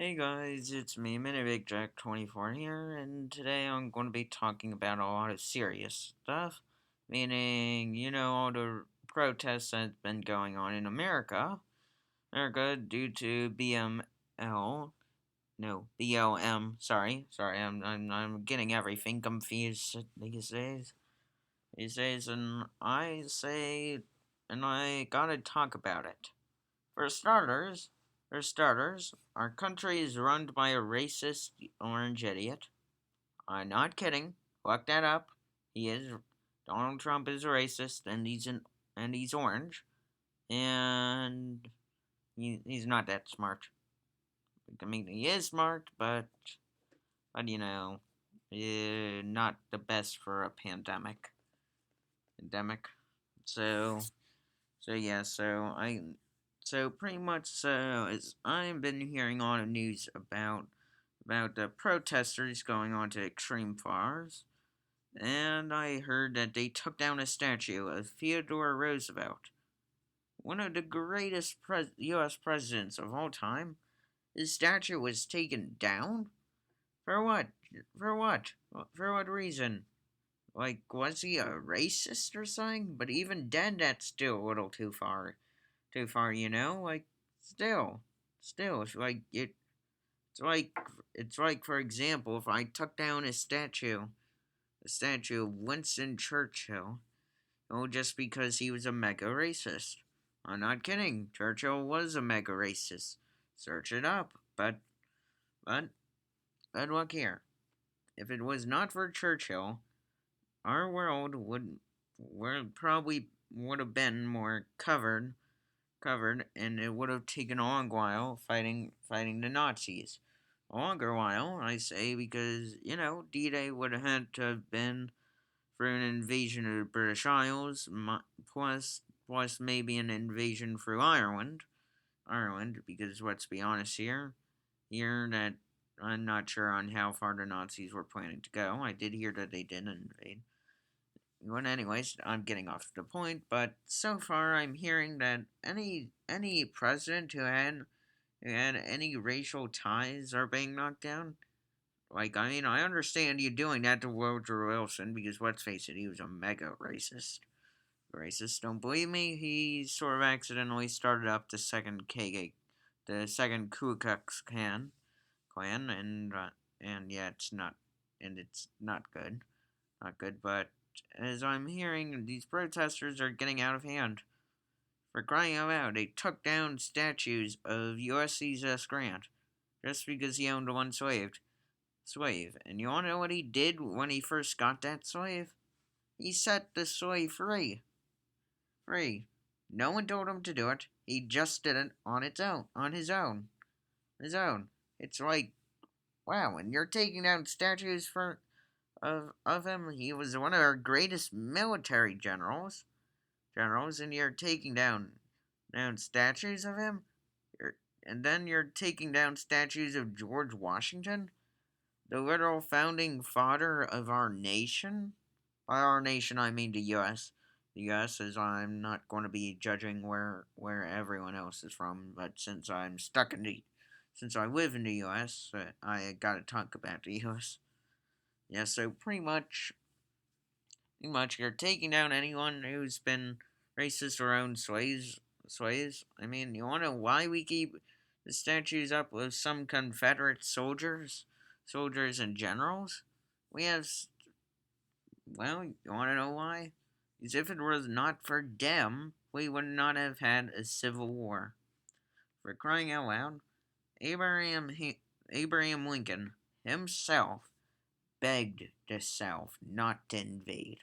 Hey guys, it's me, MiniBigJack24 here, and today I'm going to be talking about a lot of serious stuff, meaning, all the protests that's been going on in America due to BLM, sorry, I'm getting everything confused these days, and I gotta talk about it. For starters, our country is run by a racist orange idiot. I'm not kidding. Look that up. He is Donald Trump is a racist, and he's orange, and he's not that smart. I mean, he is smart, but not the best for a pandemic. Pandemic. So So yeah, so pretty much as I've been hearing all the news about the protesters going on to extreme fars, and I heard that they took down a statue of Theodore Roosevelt, one of the greatest U.S. presidents of all time. His statue was taken down for what? For what? For what reason? Like, was he a racist or something? But even then, that's still a little too far. Like, still, it's like it's like for example, if I took down a statue of Winston Churchill, just because he was a mega racist. I'm not kidding. Churchill was a mega racist. Search it up. But but look here. If it was not for Churchill, our world would have been more covered, and it would have taken a long while fighting the Nazis. A longer while, I say, because D-Day would have had to have been for an invasion of the British Isles, plus maybe an invasion through Ireland, because let's be honest here that I'm not sure on how far the Nazis were planning to go. I did hear that they did invade. Well, anyways, I'm getting off the point, but so far I'm hearing that any president who had any racial ties are being knocked down. Like, I mean, I understand you doing that to Woodrow Wilson because let's face it, he was a mega racist. Racist, don't believe me? He sort of accidentally started up the second Ku Klux Klan, and yeah, it's not good, But as I'm hearing, these protesters are getting out of hand. For crying out loud, they took down statues of Ulysses S. Grant just because he owned one slave. And you wanna know what he did when he first got that slave? He set the slave free. No one told him to do it. He just did it on his own. It's like, wow, and you're taking down statues of him. He was one of our greatest military generals, and you're taking down statues of him. You're, and then you're taking down statues of George Washington, the literal founding father of our nation. By our nation, I mean the U.S. The U.S. As I'm not going to be judging where everyone else is from, but since I live in the U.S., I gotta talk about the U.S. Yeah, so pretty much, you're taking down anyone who's been racist or owned slaves. Slaves. I mean, you want to know why we keep the statues up of some Confederate soldiers and generals? We have. Well, you want to know why? Because if it was not for them, we would not have had a civil war. For crying out loud, Abraham Abraham Lincoln himself begged the South not to invade.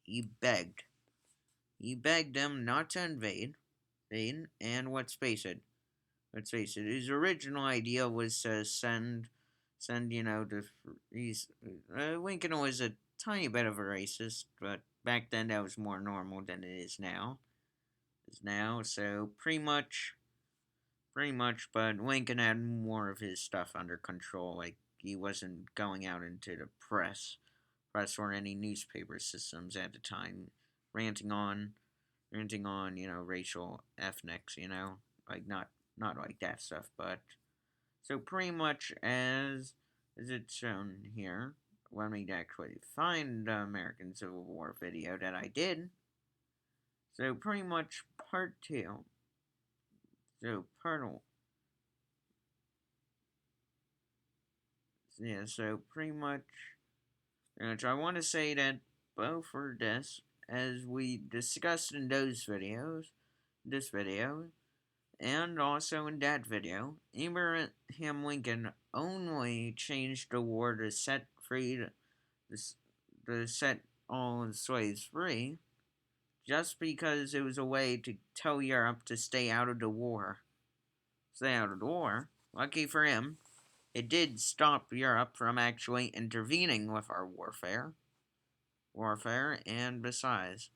He begged. He begged them not to invade, and let's face it, his original idea was to send, he's, Lincoln was a tiny bit of a racist, but back then that was more normal than it is now, so pretty much, but Lincoln had more of his stuff under control, like, he wasn't going out into the press or any newspaper systems at the time, ranting on racial ethnics, like not like that stuff, So pretty much as it's shown here, when we actually find the American Civil War video that I did. So pretty much part two. So so pretty much, I want to say that both for this, as we discussed in those videos, this video, and also in that video, Abraham Lincoln only changed the war to set free, to set all the slaves free, just because it was a way to tell Europe to stay out of the war. Stay out of the war. Lucky for him, it did stop Europe from actually intervening with our warfare, and besides,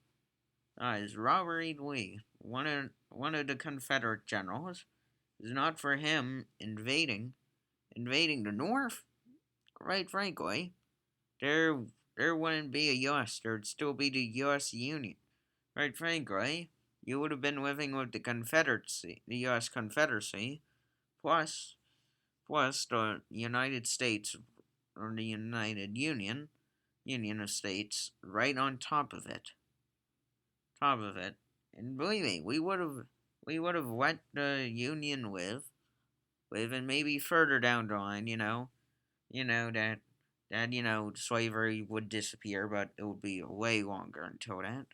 Robert E. Lee, one of the Confederate generals, is not for him invading the North. Quite frankly, there there wouldn't be a U.S. There'd still be the U.S. Union. Quite frankly, you would have been living with the Confederacy, the U.S. Confederacy, plus the United States, or the Union of States, right on top of it. And believe me, we would have let the Union live, and maybe further down the line, that slavery would disappear, but it would be way longer until that.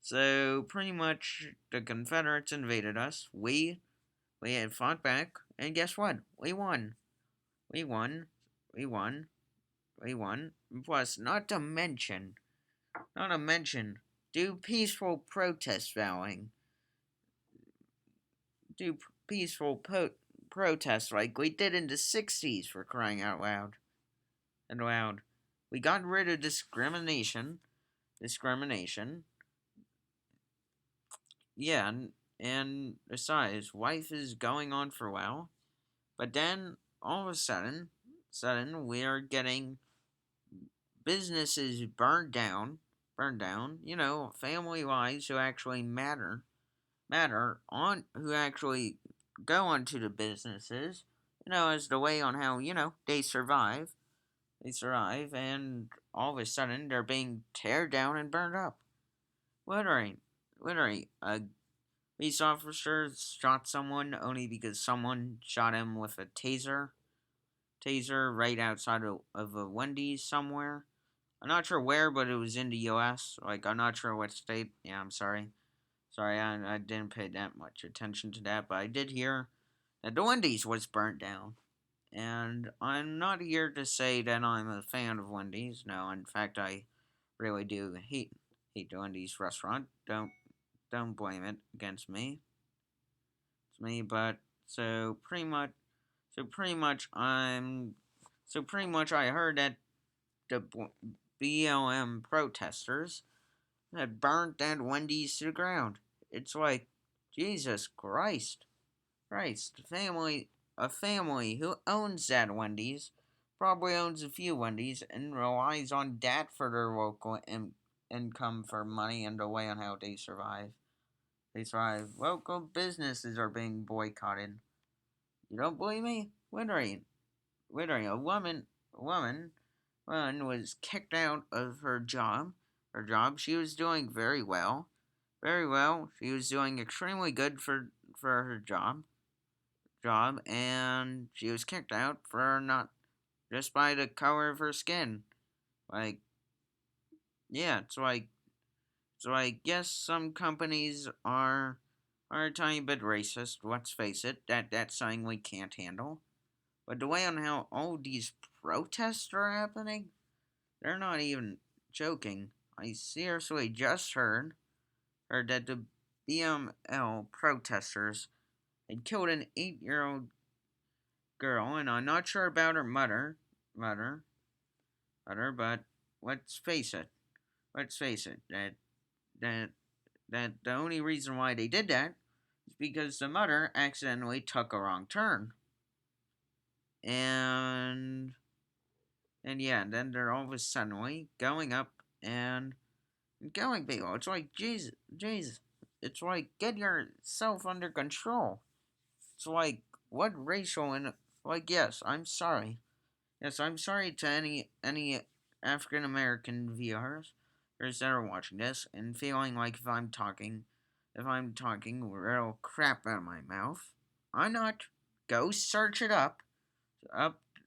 So pretty much, the Confederates invaded us. We had fought back, and guess what? We won. We won. We won. We won. Plus, not to mention, do peaceful protest vowing, do peaceful protests like we did in the '60s, for crying out loud. And loud. We got rid of discrimination. Yeah, and besides, life is going on for a while. But then all of a sudden we are getting businesses burned down. Family lives who actually who actually go onto the businesses. As the way on how they survive. They survive, and all of a sudden they're being teared down and burned up. Literally, literally, police officer shot someone only because someone shot him with a taser right outside of a Wendy's somewhere. I'm not sure where, but it was in the U.S. Like, I'm not sure what state. Yeah, I'm sorry. Sorry, I didn't pay that much attention to that, but I did hear that the Wendy's was burnt down. And I'm not here to say that I'm a fan of Wendy's. No, in fact, I really do hate the Wendy's restaurant. Don't blame it against me. It's me, but so pretty much so pretty much I'm so pretty much I heard that the BLM protesters had burnt that Wendy's to the ground. It's like, Jesus Christ, a family who owns that Wendy's, probably owns a few Wendy's, and relies on that for their local income for money and the way on how they survive. They survive. Local businesses are being boycotted. You don't believe me? Literally, a woman was kicked out of her job. She was doing very well. Very well. She was doing extremely good for her and she was kicked out for not just by the color of her skin. Like, yeah, so I guess some companies are a tiny bit racist. Let's face it, that's something we can't handle. But the way on how all these protests are happening, they're not even joking. I seriously just heard that the BML protesters had killed an 8-year-old girl, and I'm not sure about her mother, but let's face it, that that the only reason why they did that is because the mother accidentally took a wrong turn, and yeah, and then they're all of a suddenly going up and going below. It's like, Jesus, it's like, get yourself under control. It's like, what racial Like, yes, I'm sorry. Yes, I'm sorry to any African American viewers that are watching this and feeling like if I'm talking real crap out of my mouth. I'm not. Go search it up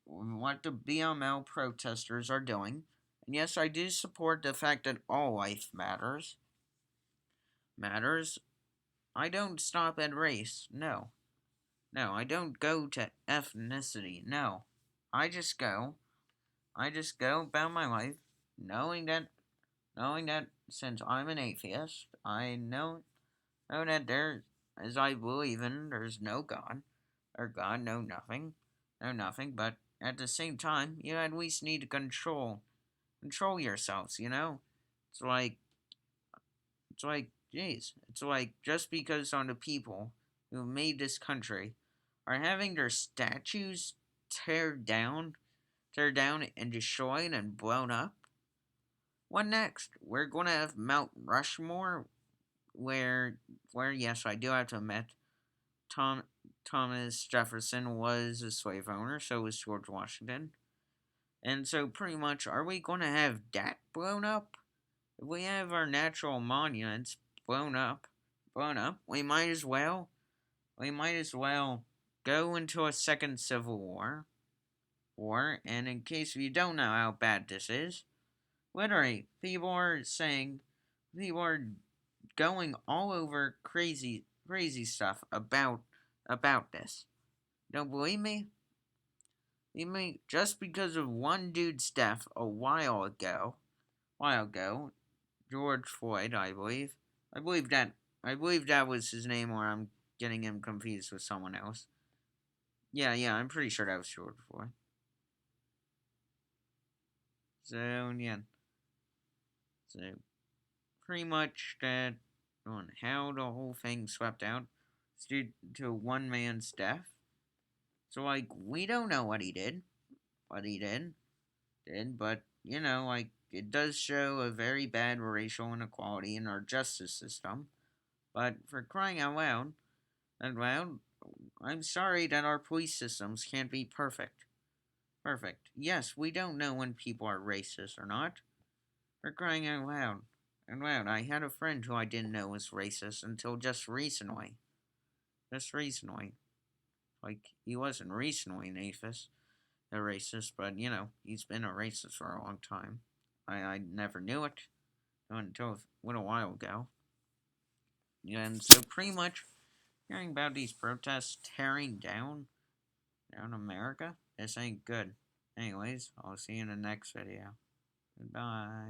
what the BML protesters are doing. And yes, I do support the fact that all life matters. I don't stop at race. No. No, I don't go to ethnicity. No. I just go. I just go about my life knowing that since I'm an atheist, I know that there as I believe in there's no God or God no nothing, but at the same time you at least need to control yourselves, you know? It's like it's like just because some of the people who made this country are having their statues tear down and destroyed and blown up. What next? We're gonna have Mount Rushmore, where yes, I do have to admit, Tom Thomas Jefferson was a slave owner, so was George Washington, and so pretty much, are we gonna have that blown up? If we have our natural monuments blown up, we might as well go into a second civil war. And in case you don't know how bad this is, literally, people are going all over crazy stuff about this. Don't believe me? You mean just because of one dude's death a while ago, George Floyd, I believe. I believe that I believe that was his name, or I'm getting him confused with someone else. Yeah, I'm pretty sure that was George Floyd. So yeah, so pretty much that on how the whole thing swept out. It's due to one man's death. So like we don't know what he did, but like it does show a very bad racial inequality in our justice system. But for crying out loud, I'm sorry that our police systems can't be perfect. Perfect. Yes, we don't know when people are racist or not. For crying out loud. And loud, I had a friend who I didn't know was racist until just recently. Just recently. Like, he wasn't recently an atheist, a racist, but he's been a racist for a long time. I never knew it until a little while ago. And so, pretty much, hearing about these protests tearing down America, this ain't good. Anyways, I'll see you in the next video. Goodbye.